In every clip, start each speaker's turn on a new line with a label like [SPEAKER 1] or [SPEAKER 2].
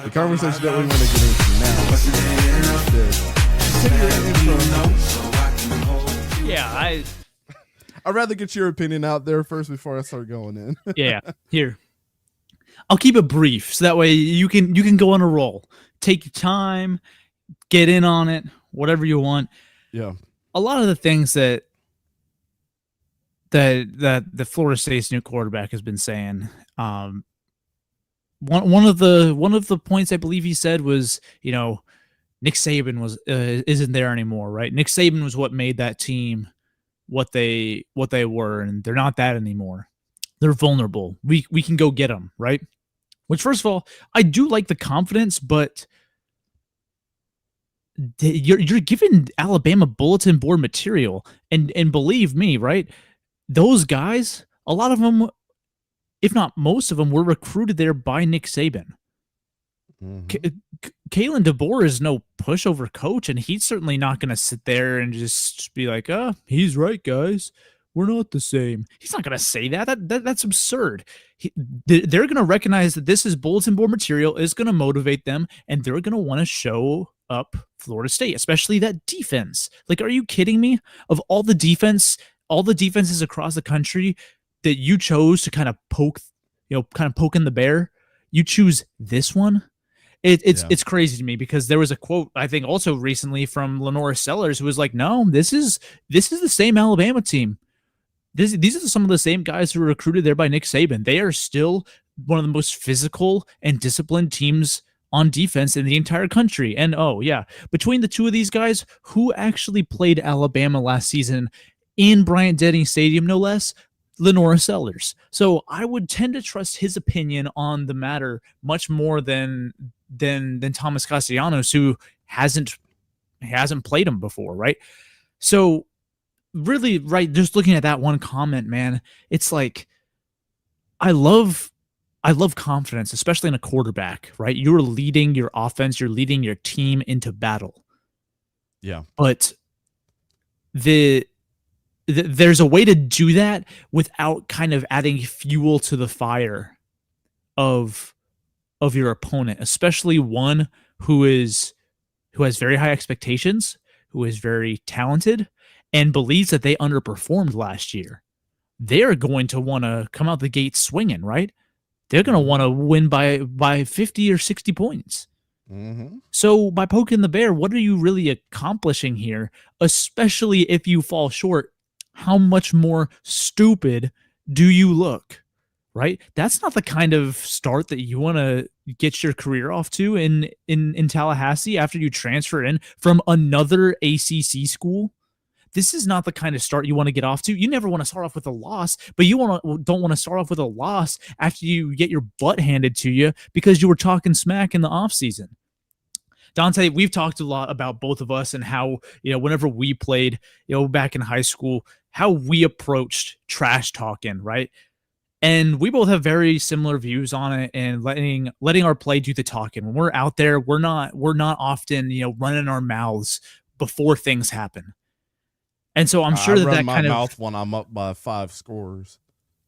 [SPEAKER 1] The conversation that we want to get into now is this.
[SPEAKER 2] Yeah,
[SPEAKER 1] I'd rather get your opinion out there first before I start going in.
[SPEAKER 2] yeah. Here, I'll keep it brief, so that way you can go on a roll. Take your time, get in on it, whatever you want.
[SPEAKER 1] Yeah.
[SPEAKER 2] A lot of the things that the Florida State's new quarterback has been saying. One of the points I believe he said was, Nick Saban isn't there anymore, right? Nick Saban was what made that team what they were, and they're not that anymore. They're vulnerable. We can go get them, right? Which, first of all, I do like the confidence, but you're giving Alabama bulletin board material, and believe me, right? Those guys, a lot of them, if not most of them, were recruited there by Nick Saban. 𝗕𝘂𝘀𝗶𝗲𝘀𝗀 DeBoer is no pushover coach, and he's certainly not going to sit there and just be like, he's right, guys. We're not the same. He's not going to say that. That's absurd. They're going to recognize that this is bulletin board material, is going to motivate them, and they're going to want to show up Florida State, especially that defense. Like, are you kidding me? Of all the defenses across the country that you chose to kind of poke in the bear, you choose this one. It's crazy to me, because there was a quote, I think, also recently from Lenora Sellers, who was like, "No, this is the same Alabama team. These are some of the same guys who were recruited there by Nick Saban. They are still one of the most physical and disciplined teams on defense in the entire country." And between the two of these guys, who actually played Alabama last season in Bryant-Denny Stadium, no less? Lenora Sellers. So I would tend to trust his opinion on the matter much more than Thomas Castellanos, who hasn't played him before, right? So really, right, just looking at that one comment, man, it's like, I love confidence, especially in a quarterback, right? You're leading your offense, you're leading your team into battle.
[SPEAKER 1] Yeah.
[SPEAKER 2] But there's a way to do that without kind of adding fuel to the fire of your opponent, especially one who has very high expectations, who is very talented, and believes that they underperformed last year. They're going to want to come out the gate swinging, right? They're going to want to win by 50 or 60 points.
[SPEAKER 1] Mm-hmm.
[SPEAKER 2] So by poking the bear, what are you really accomplishing here? Especially if you fall short, how much more stupid do you look, right? That's not the kind of start that you want to get your career off to in Tallahassee after you transfer in from another ACC school. This is not the kind of start you want to get off to. You never want to start off with a loss, but you don't want to start off with a loss after you get your butt handed to you because you were talking smack in the offseason. Dante, we've talked a lot about both of us and how, whenever we played, back in high school, how we approached trash talking, right? And we both have very similar views on it, and letting our play do the talking. When we're out there, we're not often, running our mouths before things happen. And so I'm sure that
[SPEAKER 1] my mouth when I'm up by 5 scores.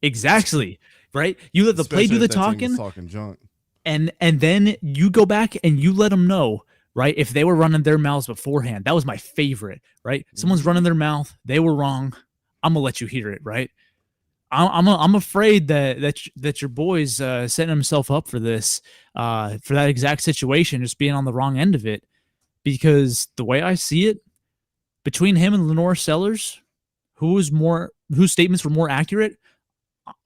[SPEAKER 2] Exactly, right? You let the play do the talking
[SPEAKER 1] junk.
[SPEAKER 2] And then you go back and you let them know, right? If they were running their mouths beforehand, that was my favorite, right? Someone's running their mouth, they were wrong. I'm gonna let you hear it, right? I'm afraid that your boy's setting himself up for this, for that exact situation, just being on the wrong end of it, because the way I see it, between him and Lenore Sellers, whose statements were more accurate,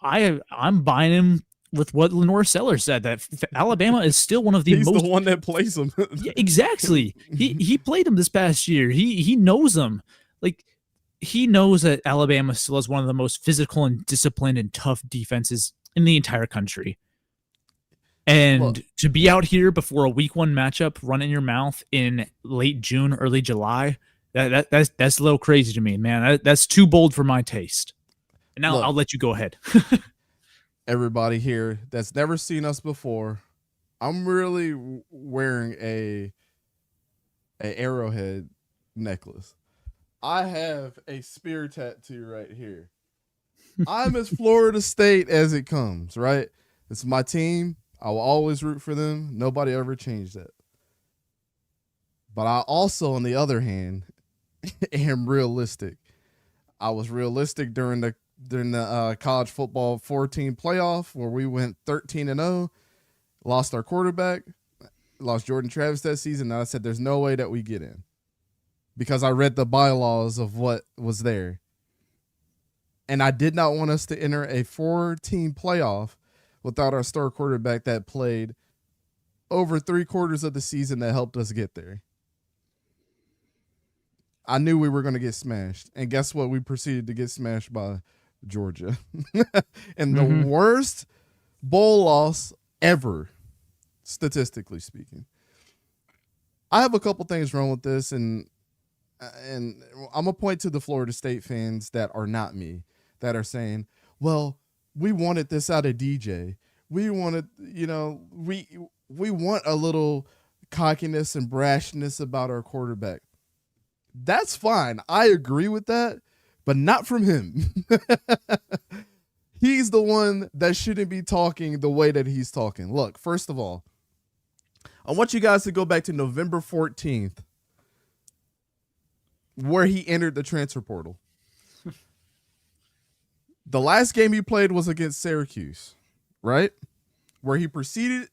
[SPEAKER 2] I'm buying him with what Lenore Sellers said, that Alabama is still one of the
[SPEAKER 1] He's
[SPEAKER 2] most...
[SPEAKER 1] the one that plays them.
[SPEAKER 2] Yeah, exactly. He played them this past year. He knows them. Like, he knows that Alabama still has one of the most physical and disciplined and tough defenses in the entire country. And to be out here before a week 1 matchup, running your mouth in late June, early July, that's a little crazy to me, man. That's too bold for my taste. And now I'll let you go ahead.
[SPEAKER 1] Everybody here that's never seen us before, I'm really wearing a arrowhead necklace. I have a spear tattoo right here. I'm as Florida State as it comes, right? It's my team. I will always root for them. Nobody ever changed that. But I also, on the other hand, am realistic. I was realistic during the college football 14 playoff where we went 13-0, lost our quarterback, lost Jordan Travis that season. And I said, there's no way that we get in because I read the bylaws of what was there. And I did not want us to enter a 4-team playoff without our star quarterback that played over 3/4 of the season that helped us get there. I knew we were going to get smashed. And guess what? We proceeded to get smashed by Georgia. And the worst bowl loss ever, statistically speaking. I have a couple things wrong with this, and I'm going to point to the Florida State fans that are not me, that are saying, well, we wanted this out of DJ. We wanted, we want a little cockiness and brashness about our quarterback. That's fine. I agree with that, but not from him. He's the one that shouldn't be talking the way that he's talking. Look, first of all, I want you guys to go back to November 14th, where he entered the transfer portal. The last game he played was against Syracuse, right? Where he proceeded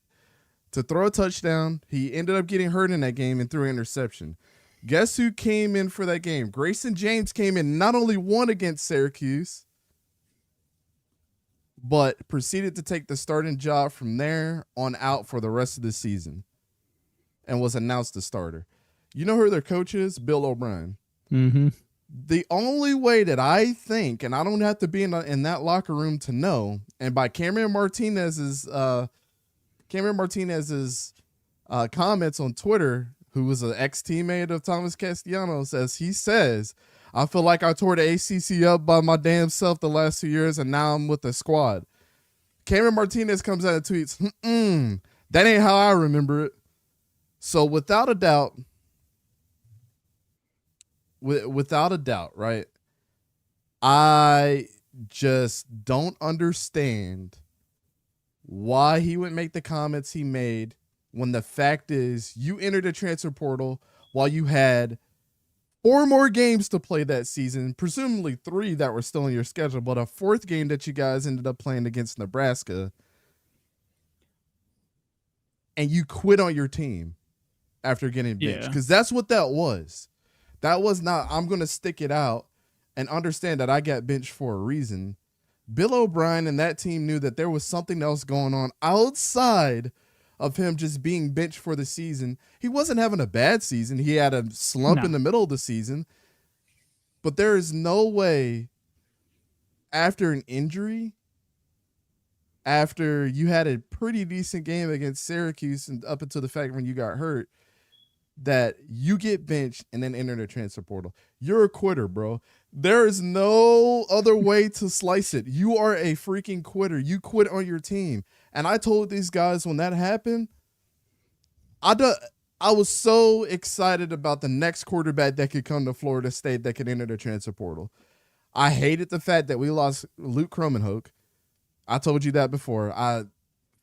[SPEAKER 1] to throw a touchdown. He ended up getting hurt in that game and threw an interception. Guess who came in for that game? Grayson James came in, not only won against Syracuse, but proceeded to take the starting job from there on out for the rest of the season and was announced the starter. You know who their coach is? Bill O'Brien.
[SPEAKER 2] Mm-hmm.
[SPEAKER 1] The only way that I think, and I don't have to be in that locker room to know, and by Cameron Martinez's comments on Twitter, who was an ex-teammate of Thomas Castellanos, as he says, I feel like I tore the ACC up by my damn self the last 2 years, and now I'm with the squad. Cameron Martinez comes out and tweets, that ain't how I remember it. So without a doubt, right, I just don't understand why he would make the comments he made when the fact is you entered the transfer portal while you had 4 more games to play that season, presumably 3 that were still in your schedule, but a 4th game that you guys ended up playing against Nebraska, and you quit on your team after getting benched. Because that's what that was. That was not, I'm going to stick it out and understand that I got benched for a reason. Bill O'Brien and that team knew that there was something else going on outside of him just being benched for the season. He wasn't having a bad season. He had a slump in the middle of the season. But there is no way after an injury, after you had a pretty decent game against Syracuse and up until the fact when you got hurt, that you get benched and then enter the transfer portal. You're a quitter, bro. There is no other way to slice it. You are a freaking quitter. You quit on your team. And I told these guys when that happened, I was so excited about the next quarterback that could come to Florida State that could enter the transfer portal. I hated the fact that we lost 𝗕𝘂𝘀𝗶𝗀𝘀𝗀. I told you that before. I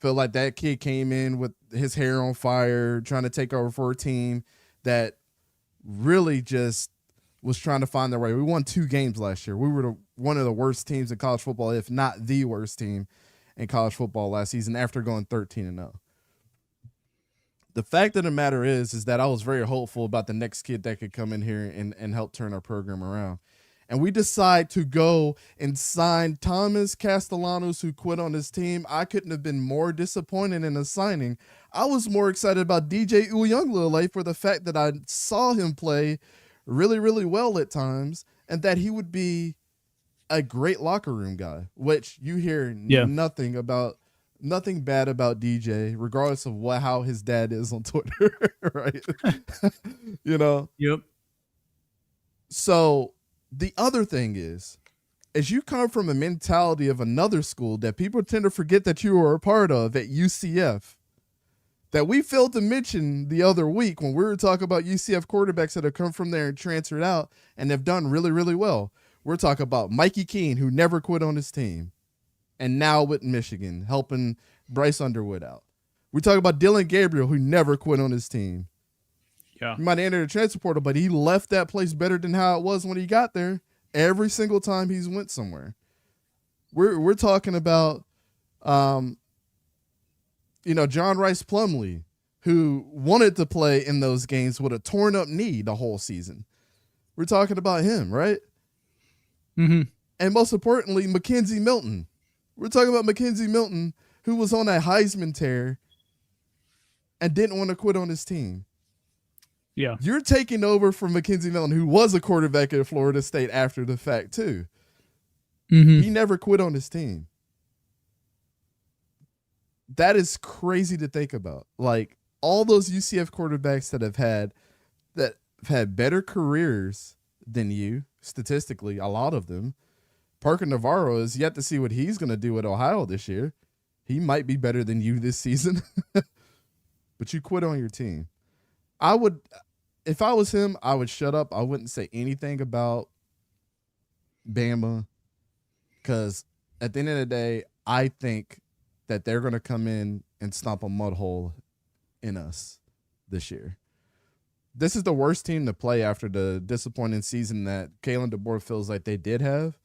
[SPEAKER 1] feel like that kid came in with his hair on fire, trying to take over for a team that really just was trying to find their way. We won 2 games last year. We were one of the worst teams in college football, if not the worst team in college football last season after going 13-0. The fact of the matter is that I was very hopeful about the next kid that could come in here and help turn our program around. And we decide to go and sign Thomas Castellanos, who quit on his team. I couldn't have been more disappointed in a signing. I was more excited about 𝗕𝘂𝘀𝗀𝗀𝗀𝗀 for the fact that I saw him play really, really well at times and that he would be a great locker room guy, which you hear nothing bad about DJ, regardless of how his dad is on Twitter, right?
[SPEAKER 2] Yep.
[SPEAKER 1] So the other thing is you come from a mentality of another school that people tend to forget that you were a part of at UCF, that we failed to mention the other week when we were talking about UCF quarterbacks that have come from there and transferred out and have done really, really well. We're talking about Mikey Keene, who never quit on his team, and now with Michigan, helping Bryce Underwood out. We talk about Dylan Gabriel, who never quit on his team.
[SPEAKER 2] Yeah.
[SPEAKER 1] He might have entered the transfer portal, but he left that place better than how it was when he got there. Every single time he's went somewhere. We're talking about, John Rice Plumlee, who wanted to play in those games with a torn up knee the whole season. We're talking about him, right?
[SPEAKER 2] Mm-hmm.
[SPEAKER 1] And most importantly, McKenzie Milton. We're talking about McKenzie Milton, who was on that Heisman tear and didn't want to quit on his team.
[SPEAKER 2] Yeah.
[SPEAKER 1] You're taking over from McKenzie Milton, who was a quarterback at Florida State after the fact, too.
[SPEAKER 2] Mm-hmm.
[SPEAKER 1] He never quit on his team. That is crazy to think about. Like, all those UCF quarterbacks that have had better careers than you, statistically, a lot of them. Parker Navarro is yet to see what he's going to do at Ohio this year. He might be better than you this season. But you quit on your team. If I was him, I would shut up. I wouldn't say anything about Bama, because at the end of the day, I think that they're going to come in and stomp a mud hole in us this year. This is the worst team to play after the disappointing season that 𝗕𝘂𝘀𝗶𝗲𝘀 feels like they did have.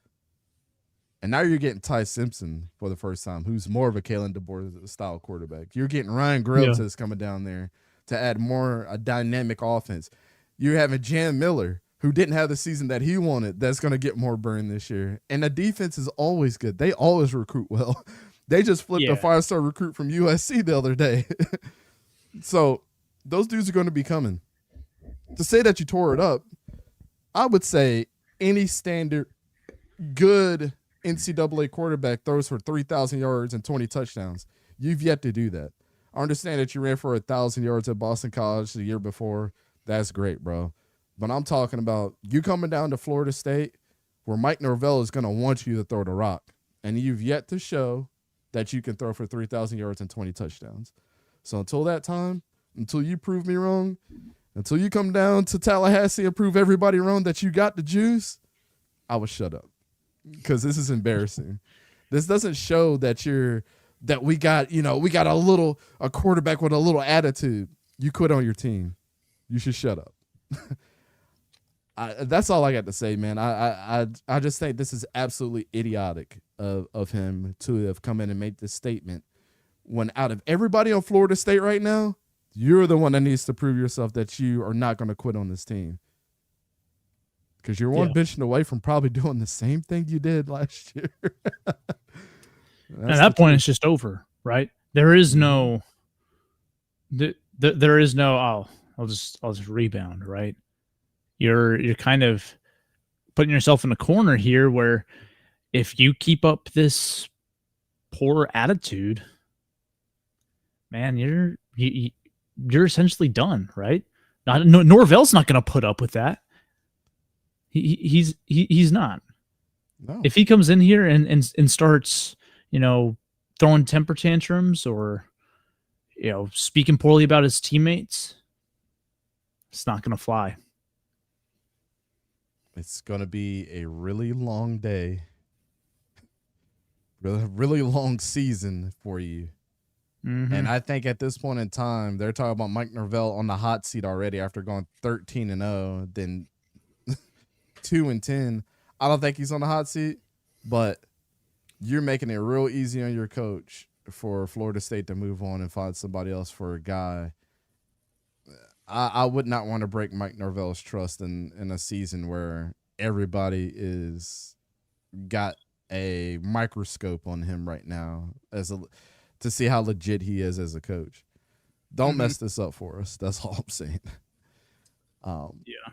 [SPEAKER 1] And now you're getting Ty Simpson for the first time, who's more of a 𝗕𝘂𝘀𝗀𝘀 style quarterback. You're getting Ryan Grubbs that's coming down there to add a dynamic offense. You're having Jan Miller, who didn't have the season that he wanted, that's going to get more burn this year. And the defense is always good. They always recruit well. They just flipped a 5-star recruit from USC the other day. So those dudes are going to be coming. To say that you tore it up, I would say any standard good NCAA quarterback throws for 3,000 yards and 20 touchdowns. You've yet to do that. I understand that you ran for 1,000 yards at Boston College the year before. That's great, bro. But I'm talking about you coming down to Florida State where Mike Norvell is going to want you to throw the rock. And you've yet to show that you can throw for 3,000 yards and 20 touchdowns. So until that time, until you prove me wrong, until you come down to Tallahassee and prove everybody wrong that you got the juice, I would shut up, because this is embarrassing. This doesn't show that we got a quarterback with a little attitude. You quit on your team. You should shut up. That's all I got to say, man. I just think this is absolutely idiotic of him to have come in and made this statement when out of everybody on Florida State right now, you're the one that needs to prove yourself that you are not going to quit on this team. Because you're one benching away from probably doing the same thing you did last year.
[SPEAKER 2] At that point, it's just over, right? There is no, there is no. I'll just rebound, right? You're kind of putting yourself in a corner here where if you keep up this poor attitude, man, you're essentially done, right? Norvell's not going to put up with that. He's not.
[SPEAKER 1] No.
[SPEAKER 2] If he comes in here and starts, throwing temper tantrums or, speaking poorly about his teammates, it's not going to fly.
[SPEAKER 1] It's going to be a really long day, really long season for you.
[SPEAKER 2] Mm-hmm.
[SPEAKER 1] And I think at this point in time, they're talking about Mike Norvell on the hot seat already after going 13-0, then 2-10. I don't think he's on the hot seat, but you're making it real easy on your coach for Florida State to move on and find somebody else for a guy. I would not want to break Mike Norvell's trust in a season where everybody is got a microscope on him right now to see how legit he is as a coach. Don't mess this up for us. That's all I'm saying.
[SPEAKER 2] Yeah.